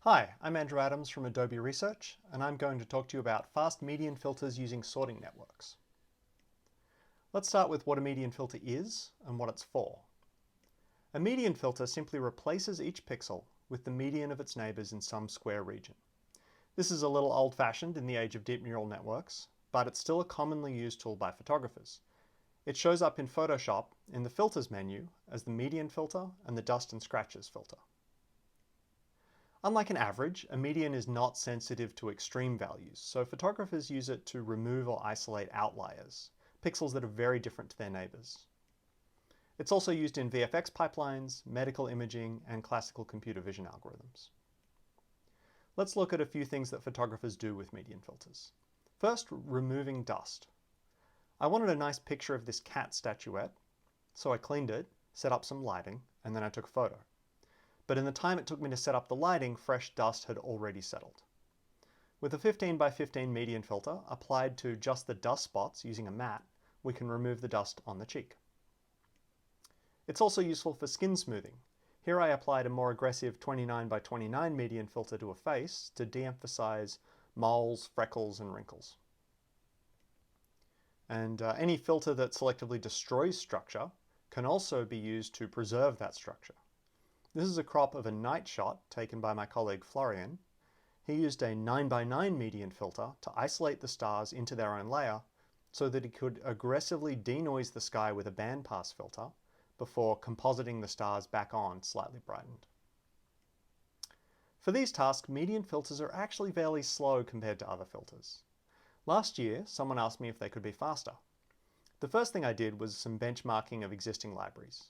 Hi, I'm Andrew Adams from Adobe Research, and I'm going to talk to you about fast median filters using sorting networks. Let's start with what a median filter is and what it's for. A median filter simply replaces each pixel with the median of its neighbors in some square region. This is a little old-fashioned in the age of deep neural networks, but it's still a commonly used tool by photographers. It shows up in Photoshop in the Filters menu as the median filter and the dust and scratches filter. Unlike an average, a median is not sensitive to extreme values, so photographers use it to remove or isolate outliers, pixels that are very different to their neighbors. It's also used in VFX pipelines, medical imaging, and classical computer vision algorithms. Let's look at a few things that photographers do with median filters. First, removing dust. I wanted a nice picture of this cat statuette, so I cleaned it, set up some lighting, and then I took a photo. But in the time it took me to set up the lighting, fresh dust had already settled. With a 15 by 15 median filter applied to just the dust spots using a mat, we can remove the dust on the cheek. It's also useful for skin smoothing. Here I applied a more aggressive 29 by 29 median filter to a face to de-emphasize moles, freckles, and wrinkles. And any filter that selectively destroys structure can also be used to preserve that structure. This is a crop of a night shot taken by my colleague Florian. He used a 9 by 9 median filter to isolate the stars into their own layer so that he could aggressively denoise the sky with a bandpass filter before compositing the stars back on slightly brightened. For these tasks, median filters are actually fairly slow compared to other filters. Last year, someone asked me if they could be faster. The first thing I did was some benchmarking of existing libraries.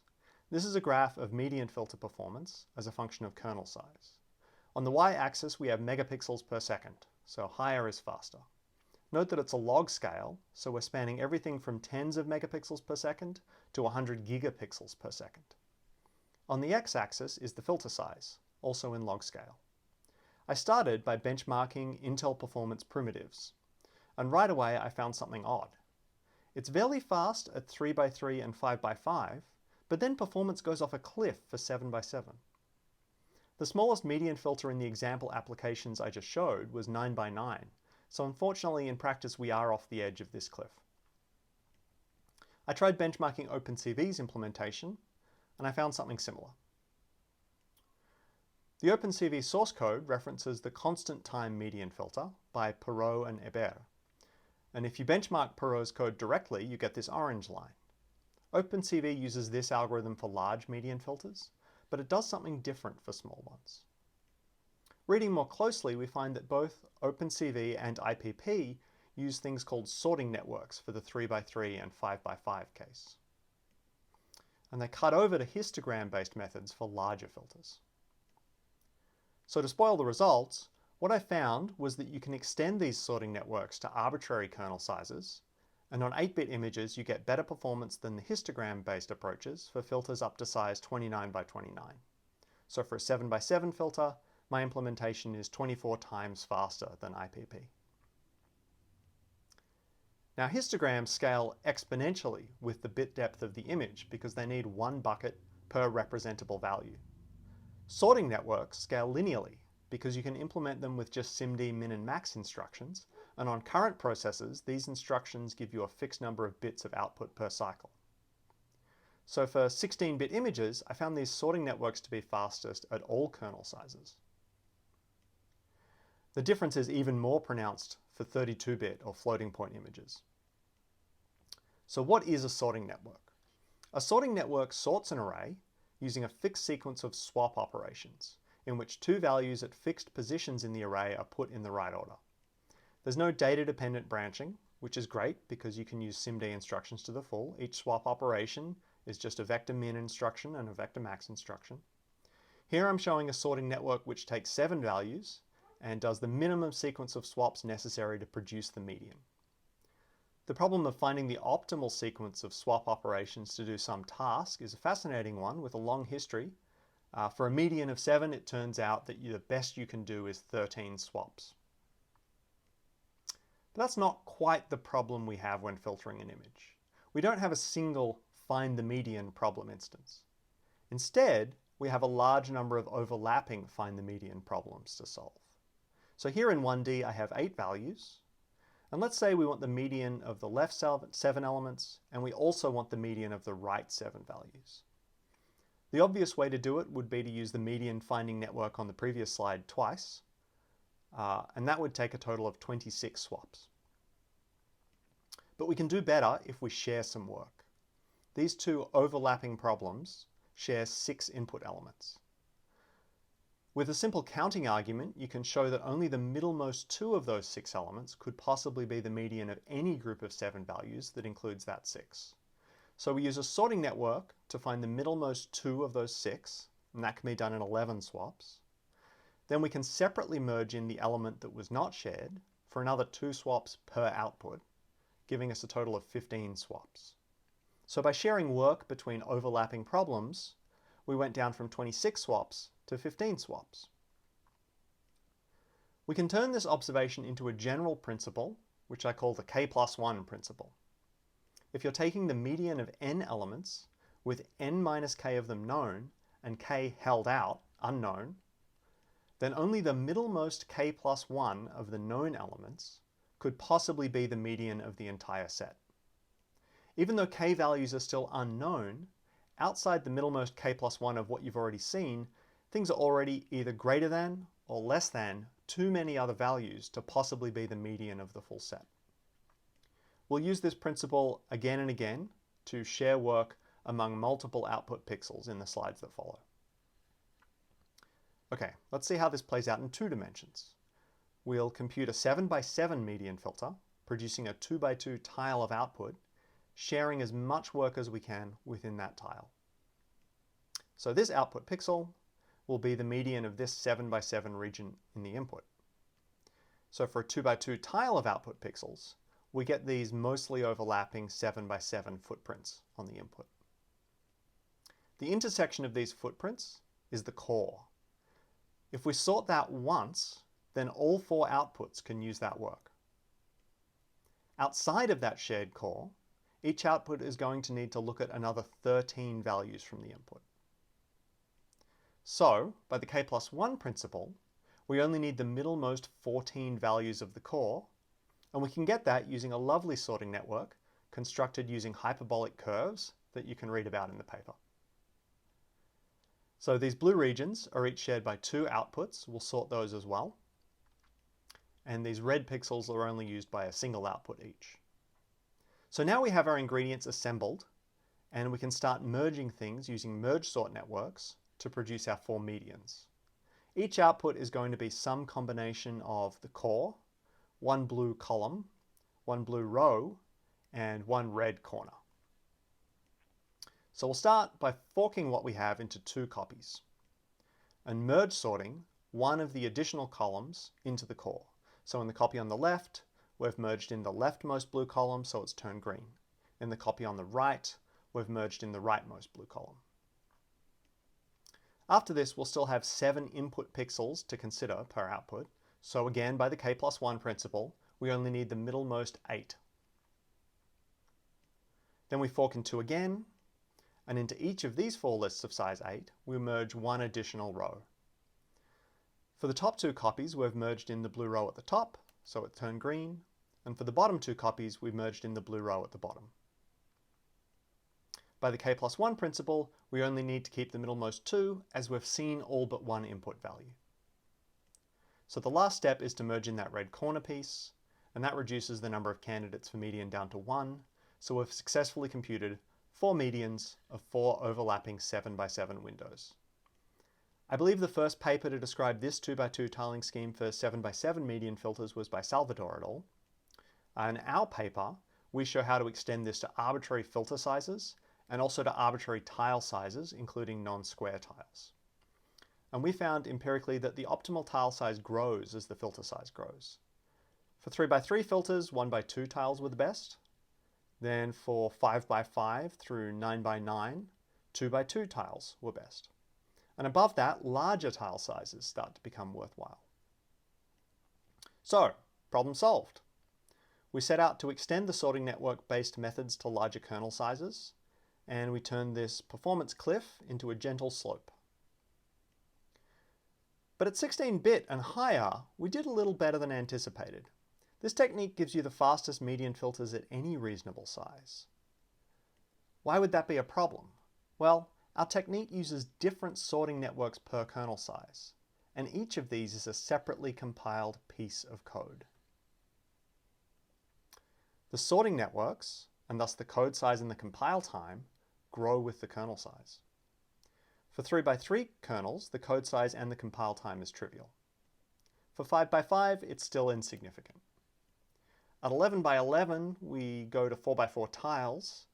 This is a graph of median filter performance as a function of kernel size. On the y-axis we have megapixels per second, so higher is faster. Note that it's a log scale, so we're spanning everything from tens of megapixels per second to 100 gigapixels per second. On the x-axis is the filter size, also in log scale. I started by benchmarking Intel performance primitives, and right away I found something odd. It's fairly fast at 3 by 3 and 5 by 5, but then performance goes off a cliff for 7 by 7. The smallest median filter in the example applications I just showed was 9 by 9, so unfortunately in practice we are off the edge of this cliff. I tried benchmarking OpenCV's implementation, and I found something similar. The OpenCV source code references the constant time median filter by Perot and Hébert, and if you benchmark Perot's code directly, you get this orange line. OpenCV uses this algorithm for large median filters, but it does something different for small ones. Reading more closely, we find that both OpenCV and IPP use things called sorting networks for the 3 by 3 and 5 by 5 case. And they cut over to histogram-based methods for larger filters. So to spoil the results, what I found was that you can extend these sorting networks to arbitrary kernel sizes, and on 8-bit images you get better performance than the histogram-based approaches for filters up to size 29 by 29. So for a 7 by 7 filter, my implementation is 24 times faster than IPP. Now histograms scale exponentially with the bit depth of the image because they need one bucket per representable value. Sorting networks scale linearly because you can implement them with just SIMD min and max instructions, and on current processors, these instructions give you a fixed number of bits of output per cycle. So for 16-bit images, I found these sorting networks to be fastest at all kernel sizes. The difference is even more pronounced for 32-bit or floating point images. So what is a sorting network? A sorting network sorts an array using a fixed sequence of swap operations, in which two values at fixed positions in the array are put in the right order. There's no data-dependent branching, which is great because you can use SIMD instructions to the full. Each swap operation is just a vector min instruction and a vector max instruction. Here I'm showing a sorting network which takes 7 values and does the minimum sequence of swaps necessary to produce the median. The problem of finding the optimal sequence of swap operations to do some task is a fascinating one with a long history. For a median of 7, it turns out that the best you can do is 13 swaps. But that's not quite the problem we have when filtering an image. We don't have a single find the median problem instance. Instead, we have a large number of overlapping find the median problems to solve. So here in 1D I have 8 values, and let's say we want the median of the left 7 elements, and we also want the median of the right 7 values. The obvious way to do it would be to use the median finding network on the previous slide twice, and that would take a total of 26 swaps. But we can do better if we share some work. These two overlapping problems share 6 input elements. With a simple counting argument, you can show that only the middlemost 2 of those 6 elements could possibly be the median of any group of 7 values that includes that 6. So we use a sorting network to find the middlemost 2 of those 6, and that can be done in 11 swaps. Then we can separately merge in the element that was not shared for another 2 swaps per output, giving us a total of 15 swaps. So by sharing work between overlapping problems, we went down from 26 swaps to 15 swaps. We can turn this observation into a general principle, which I call the k+1 principle. If you're taking the median of n elements, with n minus k of them known, and k held out, unknown, then only the middlemost k+1 of the known elements could possibly be the median of the entire set. Even though k values are still unknown, outside the middlemost k+1 of what you've already seen, things are already either greater than or less than too many other values to possibly be the median of the full set. We'll use this principle again and again to share work among multiple output pixels in the slides that follow. Okay, let's see how this plays out in 2 dimensions. We'll compute a 7x7 median filter, producing a 2x2 tile of output, sharing as much work as we can within that tile. So this output pixel will be the median of this 7x7 region in the input. So for a 2x2 tile of output pixels, we get these mostly overlapping 7x7 footprints on the input. The intersection of these footprints is the core. If we sort that once, then all 4 outputs can use that work. Outside of that shared core, each output is going to need to look at another 13 values from the input. So, by the k+1 principle, we only need the middlemost 14 values of the core, and we can get that using a lovely sorting network constructed using hyperbolic curves that you can read about in the paper. So these blue regions are each shared by 2 outputs. We'll sort those as well. And these red pixels are only used by a single output each. So now we have our ingredients assembled, and we can start merging things using merge sort networks to produce our 4 medians. Each output is going to be some combination of the core, 1 blue column, 1 blue row, and 1 red corner. So we'll start by forking what we have into 2 copies, and merge sorting one of the additional columns into the core. So in the copy on the left, we've merged in the leftmost blue column, so it's turned green. In the copy on the right, we've merged in the rightmost blue column. After this, we'll still have 7 input pixels to consider per output. So again, by the k+1 principle, we only need the middlemost 8. Then we fork in 2 again, and into each of these 4 lists of size 8, we merge 1 additional row. For the top 2 copies, we've merged in the blue row at the top, so it turned green, and for the bottom 2 copies, we've merged in the blue row at the bottom. By the k+1 principle, we only need to keep the middlemost 2, as we've seen all but 1 input value. So the last step is to merge in that red corner piece, and that reduces the number of candidates for median down to 1, so we've successfully computed 4 medians of 4 overlapping 7x7 windows. I believe the first paper to describe this 2x2 tiling scheme for 7x7 median filters was by Salvador et al. In our paper, we show how to extend this to arbitrary filter sizes and also to arbitrary tile sizes, including non-square tiles. And we found empirically that the optimal tile size grows as the filter size grows. For 3x3 filters, 1x2 tiles were the best. Then for 5x5 through 9x9, 2x2 tiles were best. And above that, larger tile sizes start to become worthwhile. So, problem solved. We set out to extend the sorting network-based methods to larger kernel sizes, and we turned this performance cliff into a gentle slope. But at 16-bit and higher, we did a little better than anticipated. This technique gives you the fastest median filters at any reasonable size. Why would that be a problem? Well, our technique uses different sorting networks per kernel size, and each of these is a separately compiled piece of code. The sorting networks, and thus the code size and the compile time, grow with the kernel size. For 3x3 kernels, the code size and the compile time is trivial. For 5x5, it's still insignificant. At 11x11, we go to 4x4 tiles,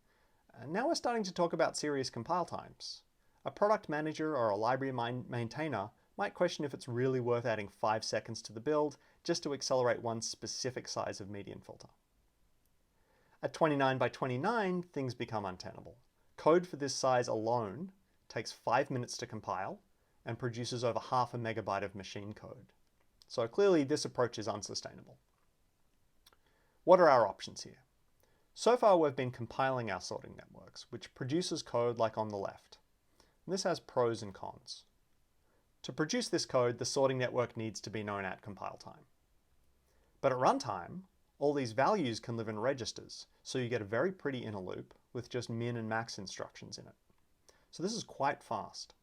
and now we're starting to talk about serious compile times. A product manager or a library maintainer might question if it's really worth adding 5 seconds to the build just to accelerate one specific size of median filter. At 29x29, things become untenable. Code for this size alone takes 5 minutes to compile and produces over half a megabyte of machine code. So clearly this approach is unsustainable. What are our options here? So far we've been compiling our sorting networks, which produces code like on the left. And this has pros and cons. To produce this code, the sorting network needs to be known at compile time. But at runtime, all these values can live in registers, so you get a very pretty inner loop with just min and max instructions in it. So this is quite fast.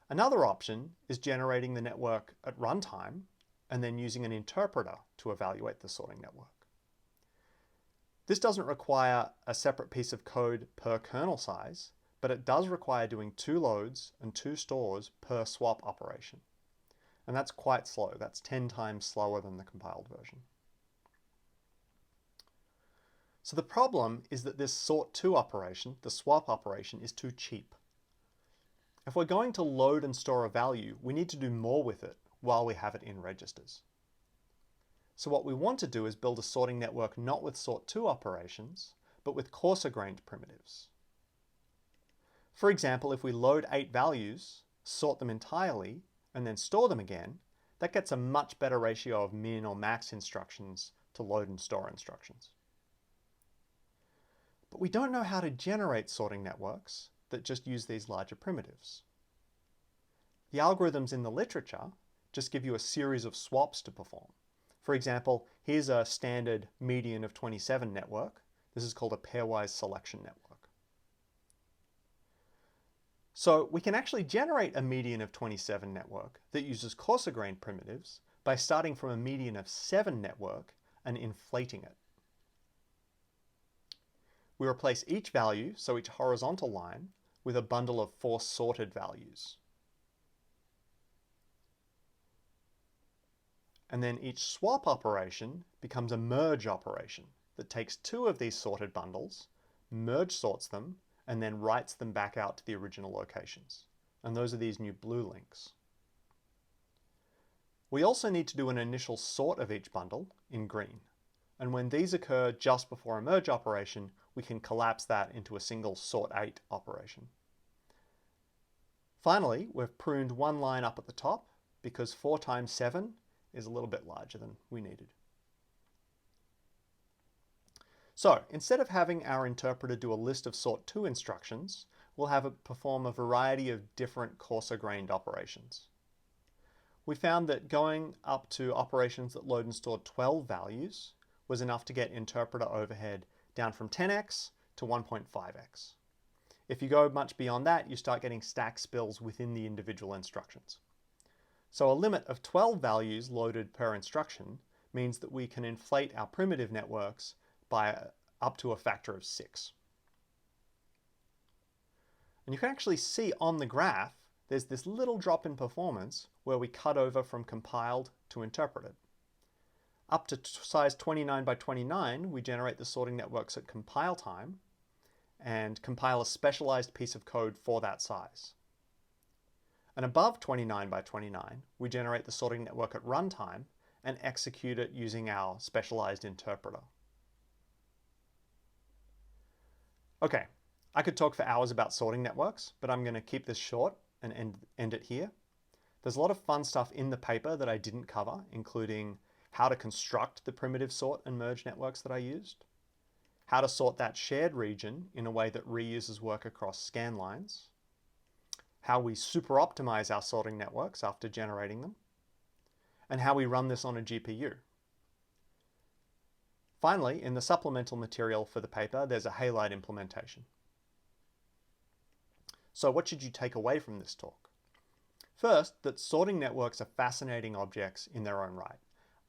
Another option is generating the network at runtime and then using an interpreter to evaluate the sorting network. This doesn't require a separate piece of code per kernel size, but it does require doing 2 loads and 2 stores per swap operation. And that's quite slow. That's 10 times slower than the compiled version. So the problem is that this sort2 operation, the swap operation, is too cheap. If we're going to load and store a value, we need to do more with it while we have it in registers. So what we want to do is build a sorting network not with sort2 operations, but with coarser-grained primitives. For example, if we load 8 values, sort them entirely, and then store them again, that gets a much better ratio of min or max instructions to load and store instructions. But we don't know how to generate sorting networks that just use these larger primitives. The algorithms in the literature just give you a series of swaps to perform. For example, here's a standard median of 27 network. This is called a pairwise selection network. So we can actually generate a median of 27 network that uses coarser-grained primitives by starting from a median of 7 network and inflating it. We replace each value, so each horizontal line, with a bundle of 4 sorted values. And then each swap operation becomes a merge operation that takes 2 of these sorted bundles, merge sorts them, and then writes them back out to the original locations. And those are these new blue links. We also need to do an initial sort of each bundle in green. And when these occur just before a merge operation, we can collapse that into a single sort8 operation. Finally, we've pruned one line up at the top because 4 times 7 is a little bit larger than we needed. So instead of having our interpreter do a list of sort2 instructions, we'll have it perform a variety of different coarser-grained operations. We found that going up to operations that load and store 12 values was enough to get interpreter overhead down from 10x to 1.5x. If you go much beyond that, you start getting stack spills within the individual instructions. So a limit of 12 values loaded per instruction means that we can inflate our primitive networks by up to a factor of 6. And you can actually see on the graph, there's this little drop in performance where we cut over from compiled to interpreted. Up to size 29x29, we generate the sorting networks at compile time and compile a specialized piece of code for that size. And above 29x29, we generate the sorting network at runtime and execute it using our specialized interpreter. Okay, I could talk for hours about sorting networks, but I'm going to keep this short and end it here. There's a lot of fun stuff in the paper that I didn't cover, including how to construct the primitive sort and merge networks that I used, how to sort that shared region in a way that reuses work across scan lines, how we super optimize our sorting networks after generating them, and how we run this on a GPU. Finally, in the supplemental material for the paper, there's a Halide implementation. So what should you take away from this talk? First, that sorting networks are fascinating objects in their own right.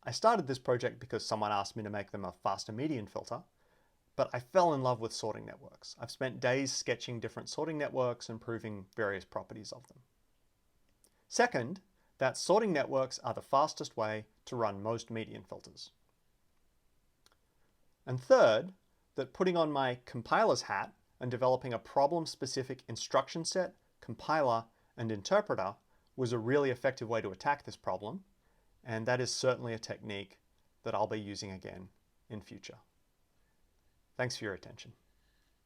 I started this project because someone asked me to make them a faster median filter, but I fell in love with sorting networks. I've spent days sketching different sorting networks and proving various properties of them. Second, that sorting networks are the fastest way to run most median filters. And third, that putting on my compiler's hat and developing a problem-specific instruction set, compiler, and interpreter was a really effective way to attack this problem, and that is certainly a technique that I'll be using again in future. Thanks for your attention.